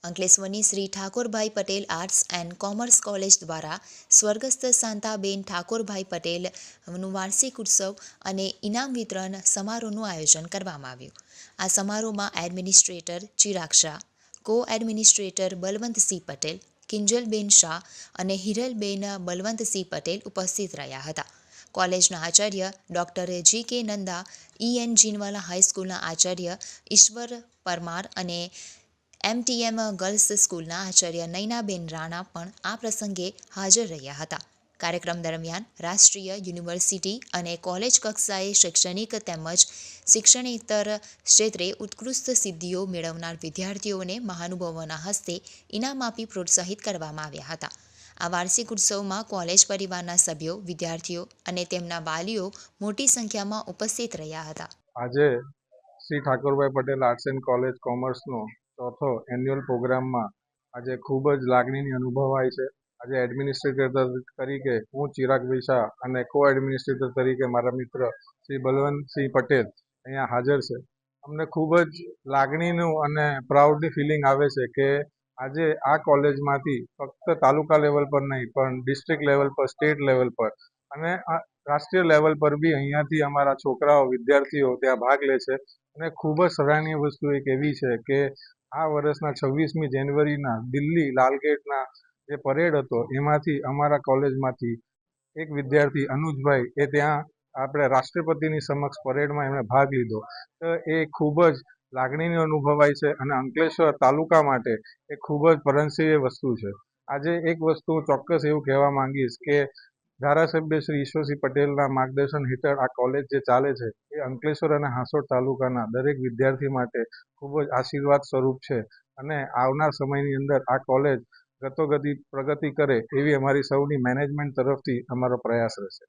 અંકલેશ્વરની Shri Thakorbhai Patel arts and commerce college દ્વારા સ્વર્ગસ્થ શાંતાબેન ઠાકોરભાઈ પટેલનું વાર્ષિક ઉત્સવ અને ઇનામ વિતરણ સમારોહનું આયોજન કરવામાં આવ્યું. આ સમારોહમાં એડમિનિસ્ટ્રેટર ચિરાગ શાહ, કો એડમિનિસ્ટ્રેટર બલવંતસિંહ પટેલ, કિંજલબેન શાહ અને હિરલબેન બલવંતસિંહ પટેલ ઉપસ્થિત રહ્યા હતા. કોલેજના Acharya doctor G.K. Nanda, E.N. Jinwala હાઈસ્કૂલના Acharya ઈશ્વર પરમાર અને MTM ગર્લ્સ સ્કૂલના આચાર્ય નયનાબેન રાણા પણ આ પ્રસંગે હાજર રહ્યા હતા. કાર્યક્રમ દરમિયાન રાષ્ટ્રીય, યુનિવર્સિટી અને કોલેજ કક્ષાએ શૈક્ષણિક તેમજ શિક્ષણેતર ક્ષેત્રે ઉત્કૃષ્ટ સિદ્ધિઓ મેળવનાર વિદ્યાર્થીઓને મહાનુભાવોના હસ્તે ઇનામ આપી પ્રોત્સાહિત કરવામાં આવ્યા હતા. આ વાર્ષિક ઉત્સવમાં કોલેજ પરિવારના સભ્યો, વિદ્યાર્થીઓ અને તેમના વાલીઓ મોટી સંખ્યામાં ઉપસ્થિત રહ્યા હતા. આજે Shri Thakorbhai Patel arts and college કોમર્સનો ચોથો એન્યુઅલ પ્રોગ્રામમાં આજે ખૂબ જ લાગણીની અનુભવાય છે. આજે એડમિનિસ્ટ્રેટર તરીકે હું ચિરાગભાઈ શાહ અને કો એડમિનિસ્ટ્રેટર તરીકે મારા મિત્ર શ્રી બલવંતસિંહ પટેલ અહીંયા હાજર છે. અમને ખૂબ જ લાગણીનું અને પ્રાઉડની ફિલિંગ આવે છે કે આજે આ કોલેજમાંથી ફક્ત તાલુકા લેવલ પર નહીં પણ ડિસ્ટ્રિક્ટ લેવલ પર, સ્ટેટ લેવલ પર અને રાષ્ટ્રીય લેવલ પર બી અહીંયાથી અમારા છોકરાઓ, વિદ્યાર્થીઓ ત્યાં ભાગ લે છે. અને ખૂબ જ સરાહનીય વસ્તુ એક એવી છે કે આ વર્ષના 26મી જાન્યુઆરીના દિલ્હી લાલગેટના જે પરેડ હતો એમાંથી અમારા કોલેજમાંથી એક વિદ્યાર્થી અનુજભાઈ એ ત્યાં આપણે રાષ્ટ્રપતિની સમક્ષ પરેડમાં એમણે ભાગ લીધો. તો એ ખૂબ જ લાગણીની અનુભવાય છે અને અંકલેશ્વર તાલુકા માટે એ ખૂબ જ પ્રશંસનીય વસ્તુ છે. આજે એક વસ્તુ ચોક્કસ એવું કહેવા માંગીશ કે ધારાસભ્ય શ્રી ઈશ્વરસિંહ પટેલના માર્ગદર્શન હેઠળ આ કોલેજ જે ચાલે છે એ અંકલેશ્વર અને હાંસોટ તાલુકાના દરેક વિદ્યાર્થી માટે ખૂબ જ આશીર્વાદ સ્વરૂપ છે અને આવનાર સમયની અંદર આ કોલેજ પ્રગતિ કરે એવી અમારી સૌની મેનેજમેન્ટ તરફથી અમારો પ્રયાસ રહેશે.